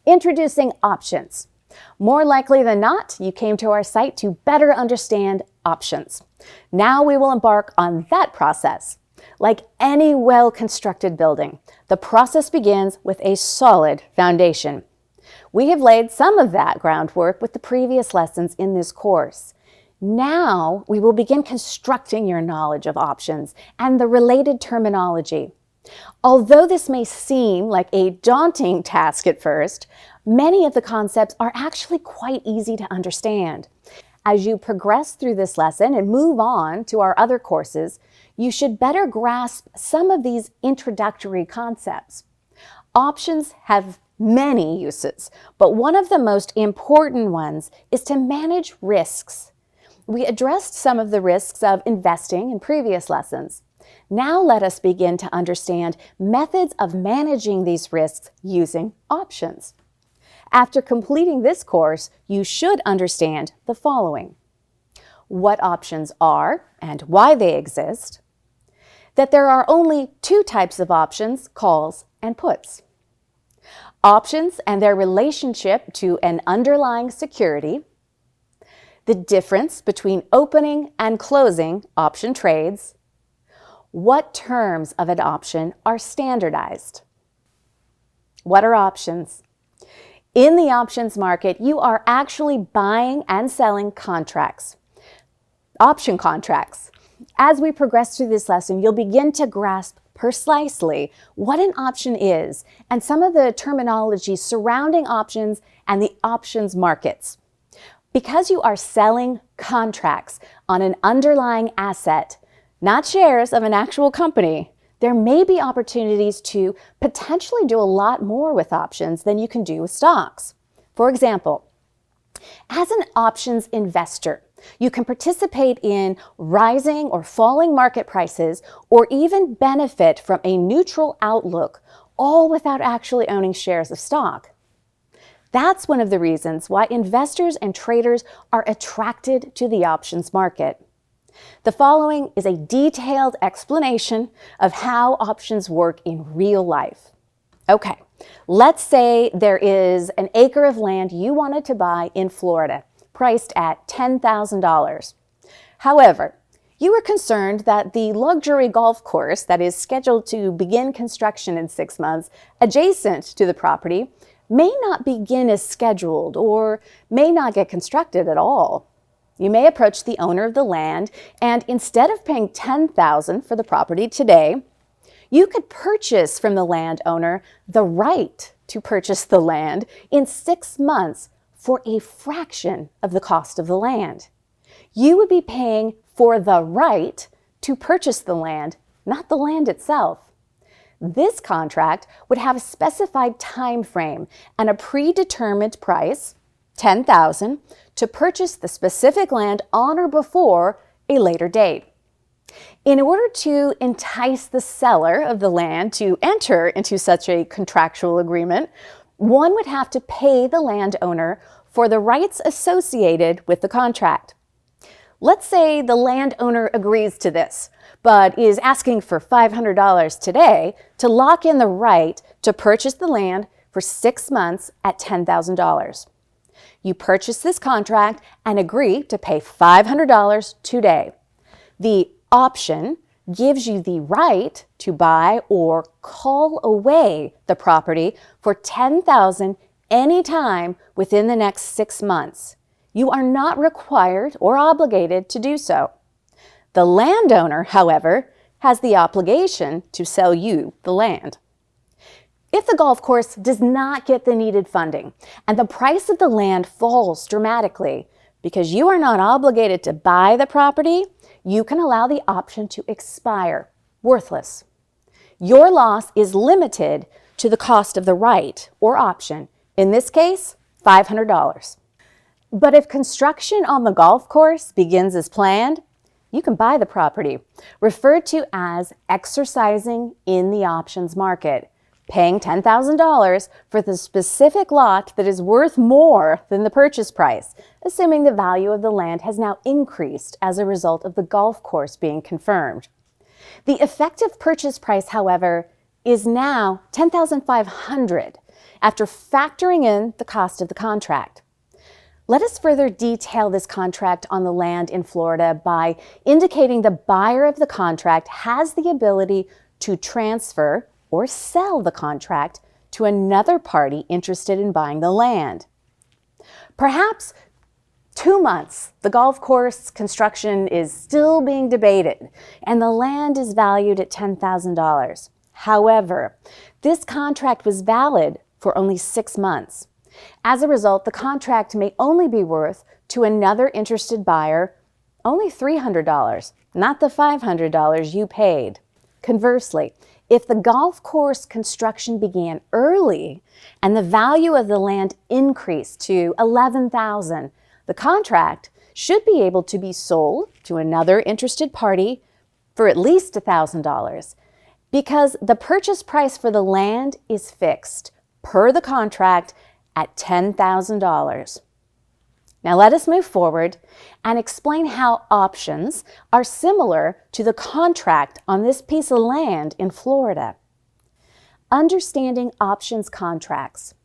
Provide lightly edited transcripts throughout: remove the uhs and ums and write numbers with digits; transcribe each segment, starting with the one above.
Introducing options. More likely than not, you came to our site to better understand options. Now we will embark on that process. Like any well-constructed building, the process begins with a solid foundation. We have laid some of that groundwork with the previous lessons in this course. Now we will begin constructing your knowledge of options and the related terminology. Although this may seem like a daunting task at first, many of the concepts are actually quite easy to understand. As you progress through this lesson and move on to our other courses, you should better grasp some of these introductory concepts. Options have many uses, but one of the most important ones is to manage risks. We addressed some of the risks of investing in previous lessons. Now let us begin to understand methods of managing these risks using options. After completing this course, you should understand the following: what options are and why they exist, that there are only two types of options, calls and puts, options and their relationship to an underlying security, the difference between opening and closing option trades, what terms of an option are standardized. What are options? In the options market, you are actually buying and selling contracts, option contracts. As we progress through this lesson, you'll begin to grasp precisely what an option is and some of the terminology surrounding options and the options markets. Because you are selling contracts on an underlying asset, not shares of an actual company, there may be opportunities to potentially do a lot more with options than you can do with stocks. For example, as an options investor, you can participate in rising or falling market prices or even benefit from a neutral outlook, all without actually owning shares of stock. That's one of the reasons why investors and traders are attracted to the options market. The following is a detailed explanation of how options work in real life. Okay, let's say there is an acre of land you wanted to buy in Florida, priced at $10,000. However, you were concerned that the luxury golf course that is scheduled to begin construction in 6 months adjacent to the property may not begin as scheduled or may not get constructed at all. You may approach the owner of the land, and instead of paying $10,000 for the property today, you could purchase from the landowner the right to purchase the land in 6 months for a fraction of the cost of the land. You would be paying for the right to purchase the land, not the land itself. This contract would have a specified time frame and a predetermined price, $10,000, to purchase the specific land on or before a later date. In order to entice the seller of the land to enter into such a contractual agreement, one would have to pay the landowner for the rights associated with the contract. Let's say the landowner agrees to this, but is asking for $500 today to lock in the right to purchase the land for 6 months at $10,000. You purchase this contract and agree to pay $500 today. The option gives you the right to buy or call away the property for $10,000 anytime within the next 6 months. You are not required or obligated to do so. The landowner, however, has the obligation to sell you the land. If the golf course does not get the needed funding and the price of the land falls dramatically, because you are not obligated to buy the property, you can allow the option to expire, worthless. Your loss is limited to the cost of the right or option, in this case, $500. But if construction on the golf course begins as planned, you can buy the property, referred to as exercising in the options market, paying $10,000 for the specific lot that is worth more than the purchase price, assuming the value of the land has now increased as a result of the golf course being confirmed. The effective purchase price, however, is now $10,500, after factoring in the cost of the contract. Let us further detail this contract on the land in Florida by indicating the buyer of the contract has the ability to transfer or sell the contract to another party interested in buying the land. Perhaps 2 months, the golf course construction is still being debated, and the land is valued at $10,000. However, this contract was valid for only 6 months. As a result, the contract may only be worth to another interested buyer only $300, not the $500 you paid. Conversely, if the golf course construction began early and the value of the land increased to $11,000, the contract should be able to be sold to another interested party for at least $1,000 because the purchase price for the land is fixed per the contract at $10,000. Now let us move forward and explain how options are similar to the contract on this piece of land in Florida. Understanding options contracts.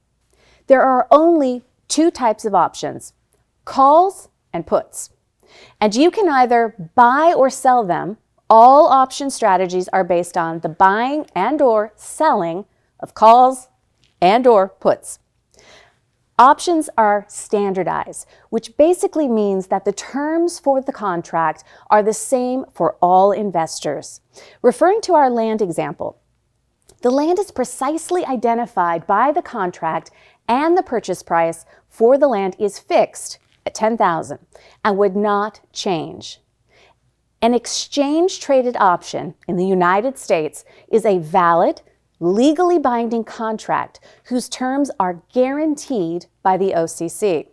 There are only 2 types of options: calls and puts. And you can either buy or sell them. All option strategies are based on the buying and or selling of calls and or puts. Options are standardized, which basically means that the terms for the contract are the same for all investors. Referring to our land example, the land is precisely identified by the contract and the purchase price for the land is fixed at $10,000 and would not change. An exchange-traded option in the United States is a valid, legally binding contract whose terms are guaranteed by the OCC.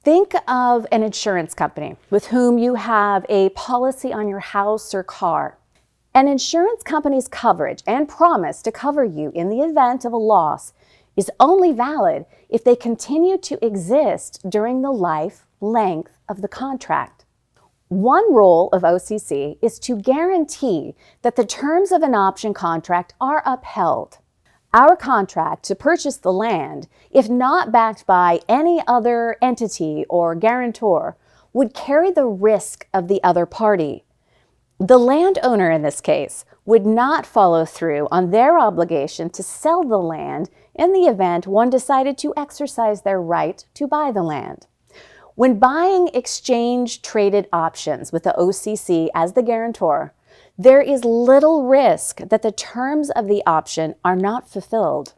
Think of an insurance company with whom you have a policy on your house or car. An insurance company's coverage and promise to cover you in the event of a loss is only valid if they continue to exist during the length of the contract. One role of OCC is to guarantee that the terms of an option contract are upheld. Our contract to purchase the land, if not backed by any other entity or guarantor, would carry the risk of the other party. The landowner in this case would not follow through on their obligation to sell the land in the event one decided to exercise their right to buy the land. When buying exchange-traded options with the OCC as the guarantor, there is little risk that the terms of the option are not fulfilled.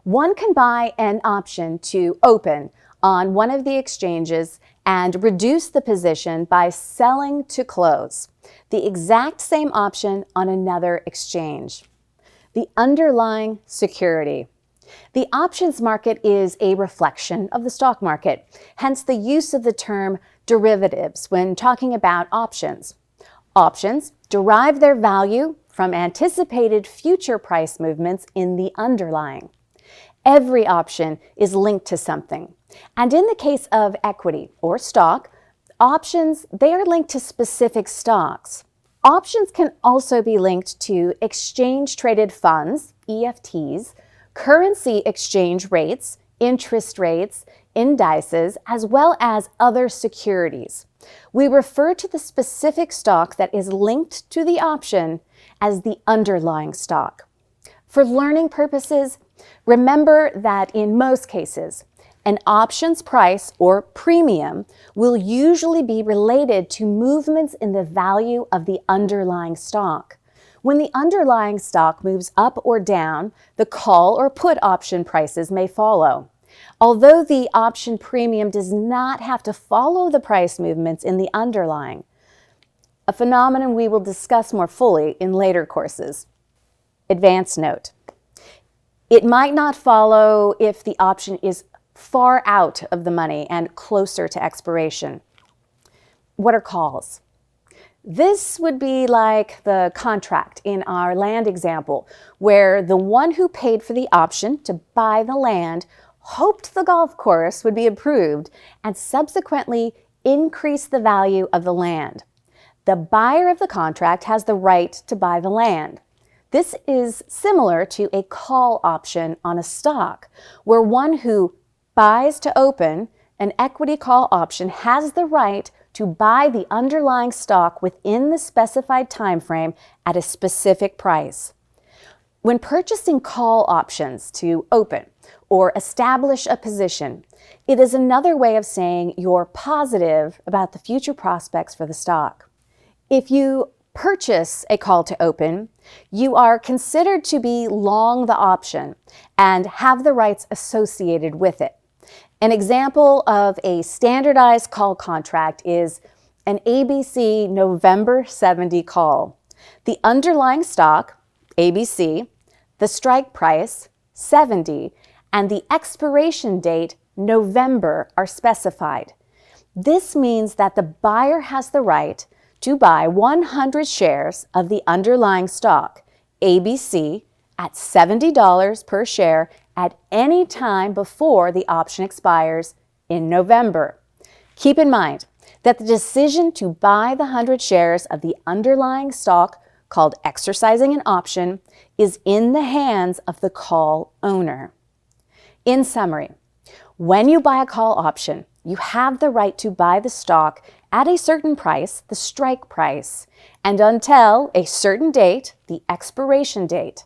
One can buy an option to open on one of the exchanges and reduce the position by selling to close, the exact same option on another exchange. The underlying security. The options market is a reflection of the stock market, hence the use of the term derivatives when talking about options. Options derive their value from anticipated future price movements in the underlying. Every option is linked to something. And in the case of equity or stock, options, they are linked to specific stocks. Options can also be linked to exchange-traded funds, EFTs, currency exchange rates, interest rates, indices, as well as other securities. We refer to the specific stock that is linked to the option as the underlying stock. For learning purposes, remember that in most cases, an options price or premium will usually be related to movements in the value of the underlying stock. When the underlying stock moves up or down, the call or put option prices may follow. Although the option premium does not have to follow the price movements in the underlying, a phenomenon we will discuss more fully in later courses. Advance note. It might not follow if the option is far out of the money and closer to expiration. What are calls? This would be like the contract in our land example, where the one who paid for the option to buy the land hoped the golf course would be approved and subsequently increase the value of the land. The buyer of the contract has the right to buy the land. This is similar to a call option on a stock, where one who buys to open an equity call option has the right to buy the underlying stock within the specified time frame at a specific price. When purchasing call options to open or establish a position, it is another way of saying you're positive about the future prospects for the stock. If you purchase a call to open, you are considered to be long the option and have the rights associated with it. An example of a standardized call contract is an ABC November 70 call. The underlying stock, ABC, the strike price, 70, and the expiration date, November, are specified. This means that the buyer has the right to buy 100 shares of the underlying stock, ABC, at $70 per share at any time before the option expires in November. Keep in mind that the decision to buy the 100 shares of the underlying stock, called exercising an option, is in the hands of the call owner. In summary, when you buy a call option, you have the right to buy the stock at a certain price, the strike price, and until a certain date, the expiration date.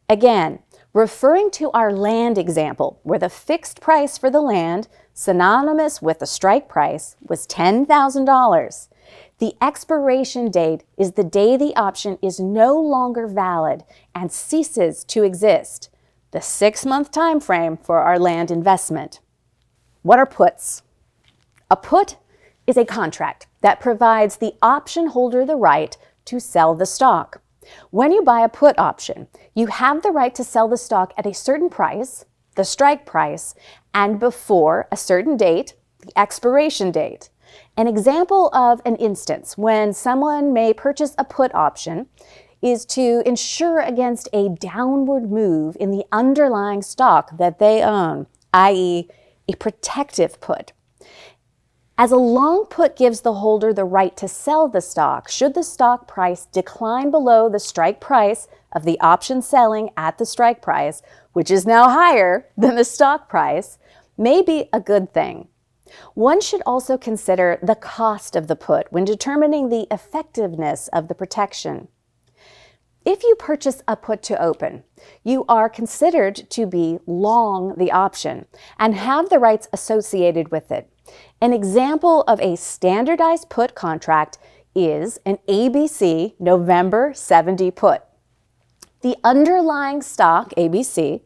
Again, referring to our land example, where the fixed price for the land, synonymous with the strike price, was $10,000, the expiration date is the day the option is no longer valid and ceases to exist, the 6-month time frame for our land investment. What are puts? A put is a contract that provides the option holder the right to sell the stock. When you buy a put option, you have the right to sell the stock at a certain price, the strike price, and before a certain date, the expiration date. An example of an instance when someone may purchase a put option is to insure against a downward move in the underlying stock that they own, i.e., a protective put. As a long put gives the holder the right to sell the stock should the stock price decline below the strike price of the option selling at the strike price, which is now higher than the stock price, may be a good thing. One should also consider the cost of the put when determining the effectiveness of the protection. If you purchase a put to open, you are considered to be long the option and have the rights associated with it. An example of a standardized put contract is an ABC November 70 put. The underlying stock, ABC,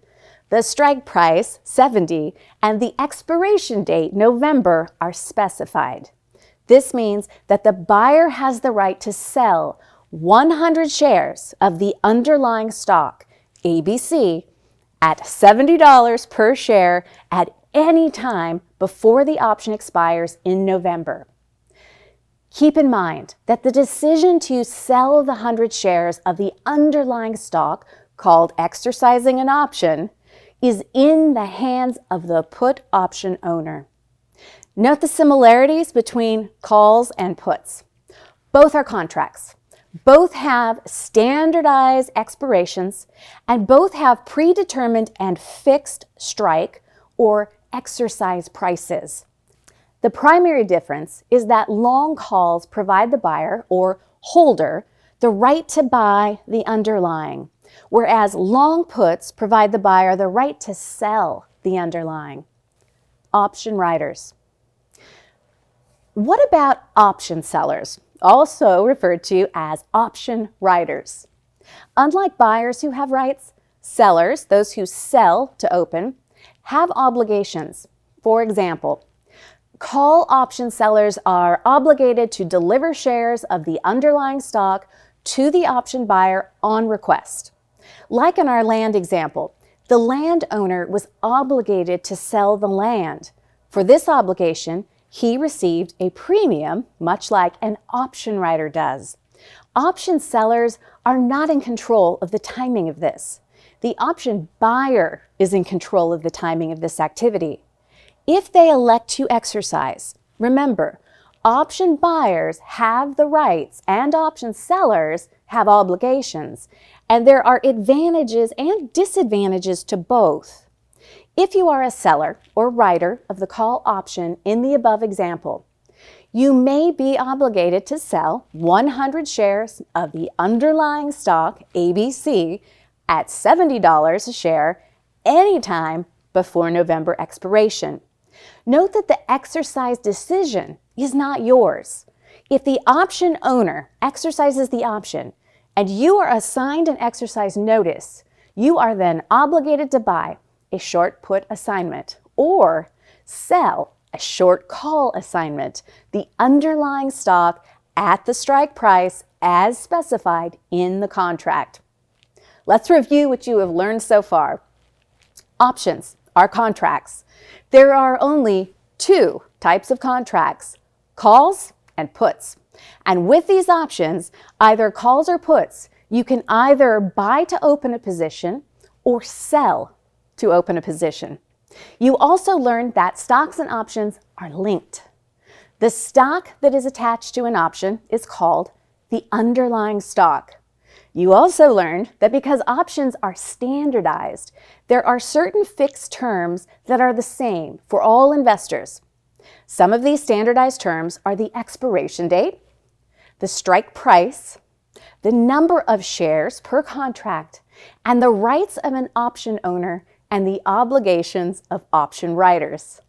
the strike price, 70, and the expiration date, November, are specified. This means that the buyer has the right to sell 100 shares of the underlying stock, ABC, at $70 per share at any time before the option expires in November. Keep in mind that the decision to sell the 100 shares of the underlying stock, called exercising an option, is in the hands of the put option owner. Note the similarities between calls and puts. Both are contracts. Both have standardized expirations, and both have predetermined and fixed strike or exercise prices. The primary difference is that long calls provide the buyer or holder the right to buy the underlying, whereas long puts provide the buyer the right to sell the underlying. Option writers. What about option sellers, also referred to as option writers? Unlike buyers who have rights, sellers, those who sell to open, have obligations. For example, call option sellers are obligated to deliver shares of the underlying stock to the option buyer on request. Like in our land example, the landowner was obligated to sell the land. For this obligation, he received a premium, much like an option writer does. Option sellers are not in control of the timing of this. The option buyer is in control of the timing of this activity. If they elect to exercise, remember, option buyers have the rights and option sellers have obligations, and there are advantages and disadvantages to both. If you are a seller or writer of the call option in the above example, you may be obligated to sell 100 shares of the underlying stock ABC at $70 a share anytime before November expiration. Note that the exercise decision is not yours. If the option owner exercises the option and you are assigned an exercise notice, you are then obligated to buy a short put assignment or sell a short call assignment, the underlying stock at the strike price as specified in the contract. Let's review what you have learned so far. Options are contracts. There are only two types of contracts, calls and puts. And with these options, either calls or puts, you can either buy to open a position or sell to open a position. You also learned that stocks and options are linked. The stock that is attached to an option is called the underlying stock. You also learned that because options are standardized, there are certain fixed terms that are the same for all investors. Some of these standardized terms are the expiration date, the strike price, the number of shares per contract, and the rights of an option owner and the obligations of option writers.